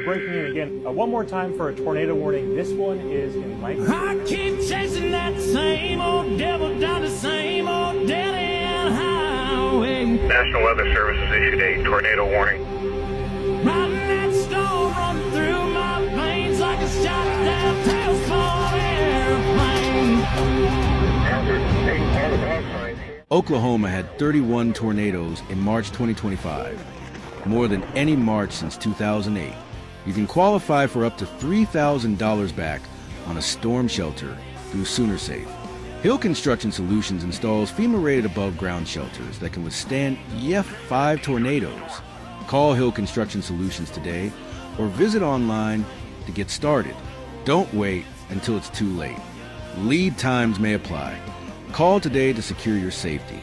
breaking in again. One more time for a tornado warning. This one is in Mike. I keep chasing that same old devil down the same old dead-end highway. National Weather Service has issued a tornado warning. Riding that storm running through my veins like a shot down tailspin airplane. Oklahoma had 31 tornadoes in March 2025, more than any March since 2008. You can qualify for up to $3,000 back on a storm shelter through Sooner Safe. Hill Construction Solutions installs FEMA-rated above-ground shelters that can withstand 5 tornadoes. Call Hill Construction Solutions today or visit online to get started. Don't wait until it's too late. Lead times may apply. Call today to secure your safety.